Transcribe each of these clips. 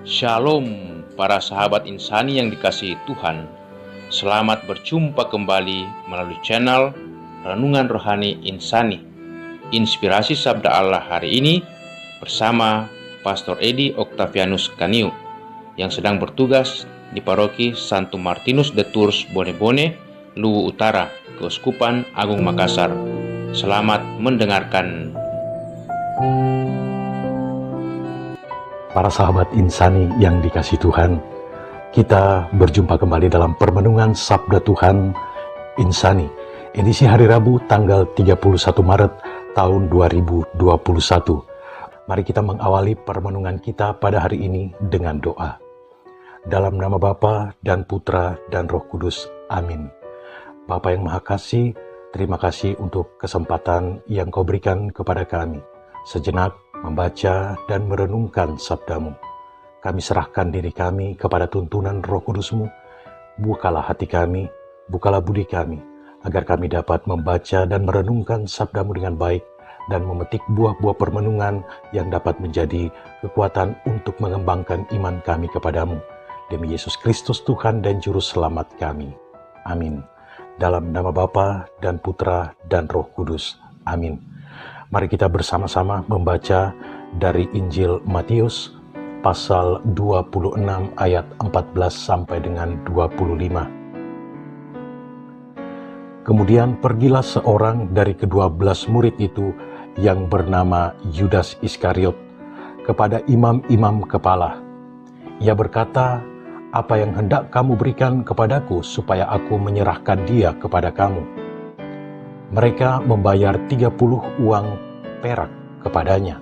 Shalom para sahabat insani yang dikasihi Tuhan. Selamat berjumpa kembali melalui channel Renungan Rohani Insani. Inspirasi Sabda Allah hari ini bersama Pastor Edi Octavianus Kaniu yang sedang bertugas di Paroki Santo Martinus de Tours Bone-Bone, Luwu Utara, Keuskupan Agung Makassar. Selamat mendengarkan. Para sahabat insani yang dikasihi Tuhan, kita berjumpa kembali dalam permenungan Sabda Tuhan Insani, edisi hari Rabu tanggal 31 Maret tahun 2021. Mari kita mengawali permenungan kita pada hari ini dengan doa. Dalam nama Bapa dan Putra dan Roh Kudus. Amin. Bapa yang Maha Kasih, terima kasih untuk kesempatan yang Kau berikan kepada kami. Sejenak membaca dan merenungkan sabda-Mu. Kami serahkan diri kami kepada tuntunan Roh Kudus-Mu. Bukalah hati kami, bukalah budi kami, agar kami dapat membaca dan merenungkan sabda-Mu dengan baik dan memetik buah-buah permenungan yang dapat menjadi kekuatan untuk mengembangkan iman kami kepadamu. Demi Yesus Kristus Tuhan dan Juru Selamat kami. Amin. Dalam nama Bapa dan Putra dan Roh Kudus. Amin. Mari kita bersama-sama membaca dari Injil Matius pasal 26 ayat 14 sampai dengan 25. Kemudian pergilah seorang dari ke-12 murid itu yang bernama Yudas Iskariot kepada imam-imam kepala. Ia berkata, "Apa yang hendak kamu berikan kepadaku supaya aku menyerahkan dia kepada kamu?" Mereka membayar 30 uang perak kepadanya.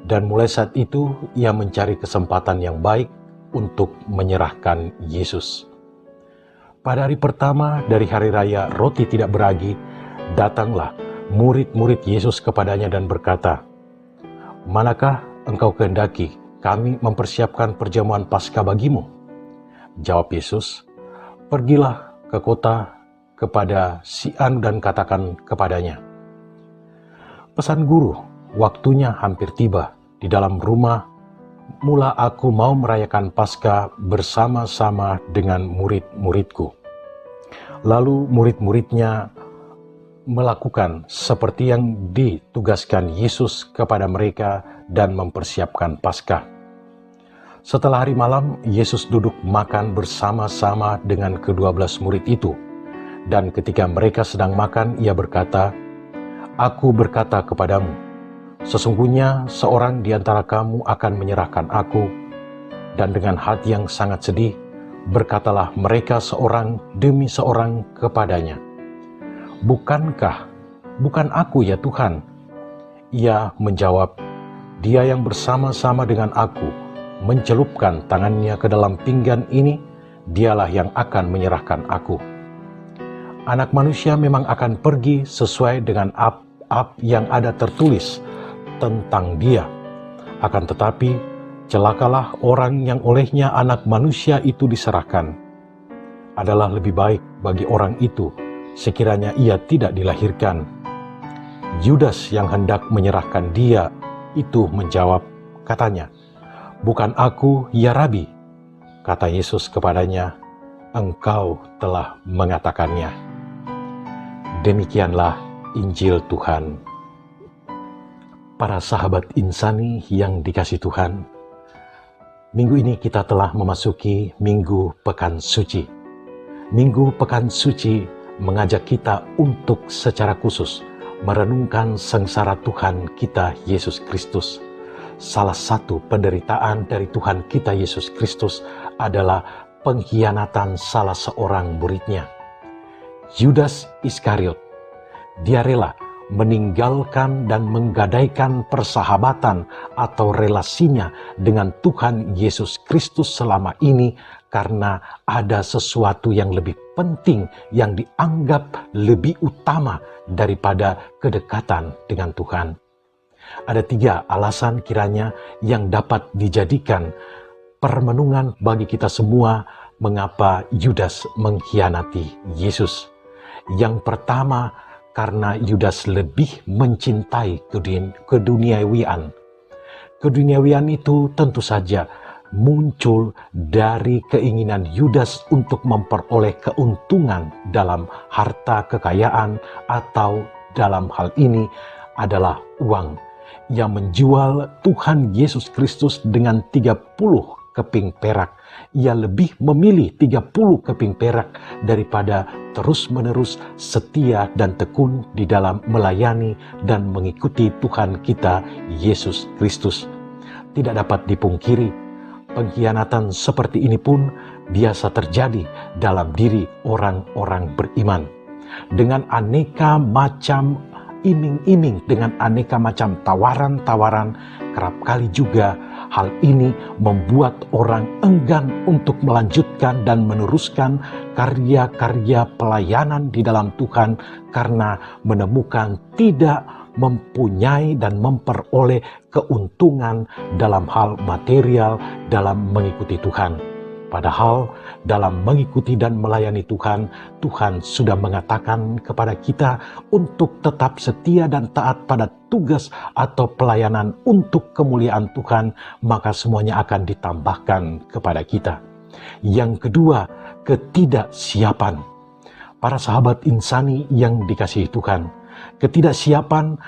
Dan mulai saat itu ia mencari kesempatan yang baik untuk menyerahkan Yesus. Pada hari pertama dari hari raya roti tidak beragi, datanglah murid-murid Yesus kepadanya dan berkata, "Manakah engkau kehendaki kami mempersiapkan perjamuan Paskah bagimu?" Jawab Yesus, "Pergilah ke kota kepada si Anu dan katakan kepadanya, pesan guru, waktunya hampir tiba. Di dalam rumah mula aku mau merayakan Paskah bersama-sama dengan murid-muridku." Lalu murid-muridnya melakukan seperti yang ditugaskan Yesus kepada mereka dan mempersiapkan Paskah. Setelah hari malam, Yesus duduk makan bersama-sama dengan ke-12 murid itu. Dan ketika mereka sedang makan, ia berkata, "Aku berkata kepadamu, sesungguhnya seorang di antara kamu akan menyerahkan aku." Dan dengan hati yang sangat sedih, berkatalah mereka seorang demi seorang kepadanya, bukan aku ya Tuhan?" Ia menjawab, "Dia yang bersama-sama dengan aku mencelupkan tangannya ke dalam pinggan ini, dialah yang akan menyerahkan aku. Anak manusia memang akan pergi sesuai dengan apa yang ada tertulis tentang dia. Akan tetapi, celakalah orang yang olehnya anak manusia itu diserahkan. Adalah lebih baik bagi orang itu sekiranya ia tidak dilahirkan." Yudas yang hendak menyerahkan dia itu menjawab, katanya, "Bukan aku, ya Rabi." Kata Yesus kepadanya, "Engkau telah mengatakannya." Demikianlah Injil Tuhan. Para sahabat insani yang dikasihi Tuhan, minggu ini kita telah memasuki Minggu Pekan Suci. Minggu Pekan Suci mengajak kita untuk secara khusus merenungkan sengsara Tuhan kita Yesus Kristus. Salah satu penderitaan dari Tuhan kita Yesus Kristus adalah pengkhianatan salah seorang muridnya, Yudas Iskariot. Dia rela meninggalkan dan menggadaikan persahabatan atau relasinya dengan Tuhan Yesus Kristus selama ini karena ada sesuatu yang lebih penting yang dianggap lebih utama daripada kedekatan dengan Tuhan. Ada 3 alasan kiranya yang dapat dijadikan permenungan bagi kita semua mengapa Yudas mengkhianati Yesus. Yang pertama, karena Yudas lebih mencintai keduniawian. Keduniawian itu tentu saja muncul dari keinginan Yudas untuk memperoleh keuntungan dalam harta kekayaan, atau dalam hal ini adalah uang. Ia menjual Tuhan Yesus Kristus dengan 30 keping perak. Ia lebih memilih 30 keping perak daripada terus-menerus setia dan tekun di dalam melayani dan mengikuti Tuhan kita Yesus Kristus. Tidak dapat dipungkiri, pengkhianatan seperti ini pun biasa terjadi dalam diri orang-orang beriman. Dengan aneka macam iming-iming, dengan aneka macam tawaran-tawaran, kerap kali juga hal ini membuat orang enggan untuk melanjutkan dan meneruskan karya-karya pelayanan di dalam Tuhan karena menemukan tidak mempunyai dan memperoleh keuntungan dalam hal material dalam mengikuti Tuhan. Padahal dalam mengikuti dan melayani Tuhan, Tuhan sudah mengatakan kepada kita untuk tetap setia dan taat pada tugas atau pelayanan untuk kemuliaan Tuhan, maka semuanya akan ditambahkan kepada kita. Yang kedua, ketidaksiapan. Para sahabat insani yang dikasihi Tuhan, ketidaksiapan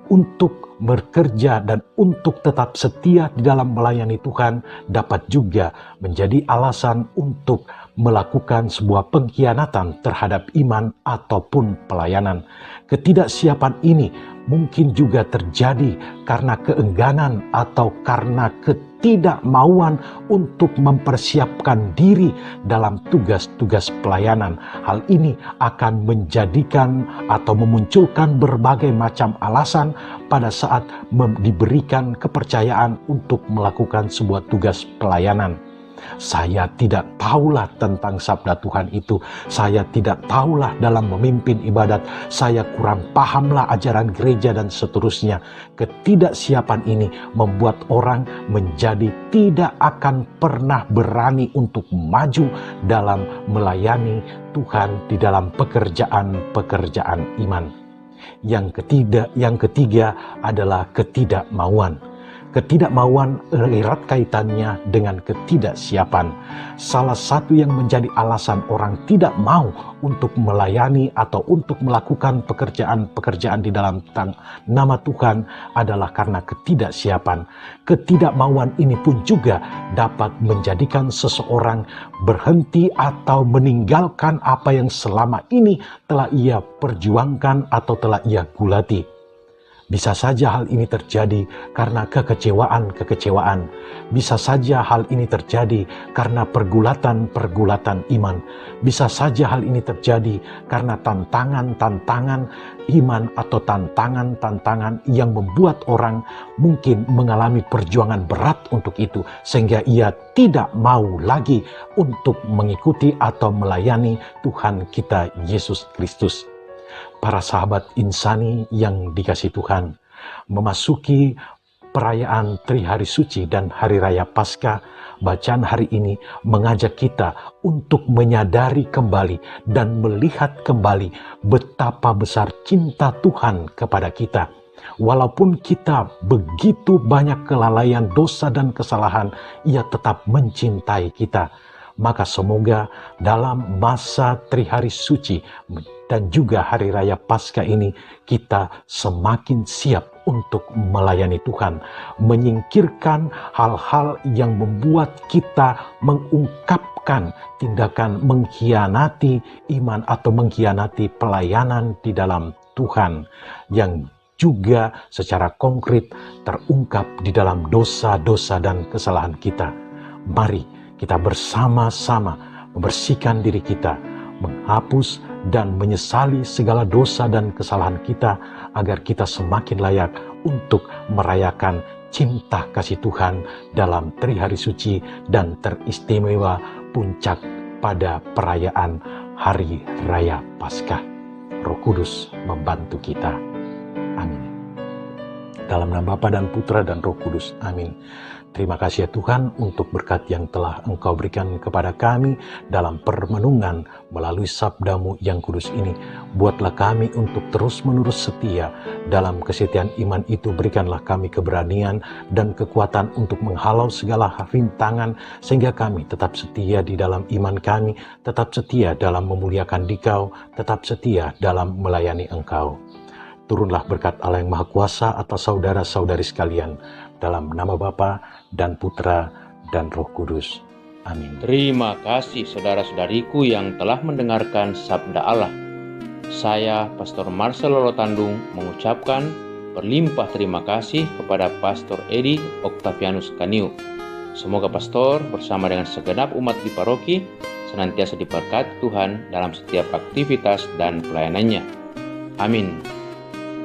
untuk bekerja dan untuk tetap setia di dalam melayani Tuhan dapat juga menjadi alasan untuk melakukan sebuah pengkhianatan terhadap iman ataupun pelayanan. Ketidaksiapan ini mungkin juga terjadi karena keengganan atau karena ketidakmauan untuk mempersiapkan diri dalam tugas-tugas pelayanan. Hal ini akan menjadikan atau memunculkan berbagai macam alasan pada saat diberikan kepercayaan untuk melakukan sebuah tugas pelayanan. Saya tidak tahulah tentang sabda Tuhan itu. Saya tidak tahulah dalam memimpin ibadat. Saya kurang pahamlah ajaran gereja dan seterusnya. Ketidaksiapan ini membuat orang menjadi tidak akan pernah berani untuk maju dalam melayani Tuhan di dalam pekerjaan-pekerjaan iman. Yang ketiga adalah ketidakmauan. Ketidakmauan erat kaitannya dengan ketidaksiapan. Salah satu yang menjadi alasan orang tidak mau untuk melayani atau untuk melakukan pekerjaan-pekerjaan di dalam nama Tuhan adalah karena ketidaksiapan. Ketidakmauan ini pun juga dapat menjadikan seseorang berhenti atau meninggalkan apa yang selama ini telah ia perjuangkan atau telah ia gulati. Bisa saja hal ini terjadi karena kekecewaan. Bisa saja hal ini terjadi karena pergulatan iman. Bisa saja hal ini terjadi karena tantangan iman atau tantangan yang membuat orang mungkin mengalami perjuangan berat untuk itu, sehingga ia tidak mau lagi untuk mengikuti atau melayani Tuhan kita Yesus Kristus. Para sahabat insani yang dikasihi Tuhan, memasuki perayaan Trihari Suci dan Hari Raya Paskah, bacaan hari ini mengajak kita untuk menyadari kembali dan melihat kembali betapa besar cinta Tuhan kepada kita. Walaupun kita begitu banyak kelalaian, dosa dan kesalahan, Ia tetap mencintai kita. Maka semoga dalam masa Trihari Suci dan juga Hari Raya Paskah ini kita semakin siap untuk melayani Tuhan, menyingkirkan hal-hal yang membuat kita mengungkapkan tindakan mengkhianati iman atau mengkhianati pelayanan di dalam Tuhan yang juga secara konkret terungkap di dalam dosa-dosa dan kesalahan kita. Mari kita bersama-sama membersihkan diri kita, menghapus dan menyesali segala dosa dan kesalahan kita agar kita semakin layak untuk merayakan cinta kasih Tuhan dalam Trihari Suci dan teristimewa puncak pada perayaan Hari Raya Paskah. Roh Kudus membantu kita. Amin. Dalam nama Bapa dan Putra dan Roh Kudus. Amin. Terima kasih ya Tuhan untuk berkat yang telah Engkau berikan kepada kami dalam permenungan melalui sabda-Mu yang kudus ini. Buatlah kami untuk terus-menerus setia dalam kesetiaan iman itu. Berikanlah kami keberanian dan kekuatan untuk menghalau segala rintangan, sehingga kami tetap setia di dalam iman kami, tetap setia dalam memuliakan Dikau, tetap setia dalam melayani Engkau. Turunlah berkat Allah yang Maha Kuasa atas saudara-saudari sekalian, dalam nama Bapa dan Putra dan Roh Kudus. Amin. Terima kasih saudara-saudariku yang telah mendengarkan Sabda Allah. Saya, Pastor Marcel Lolotandung, mengucapkan berlimpah terima kasih kepada Pastor Edi Octavianus Kaniu. Semoga Pastor bersama dengan segenap umat di paroki senantiasa diberkati Tuhan dalam setiap aktivitas dan pelayanannya. Amin.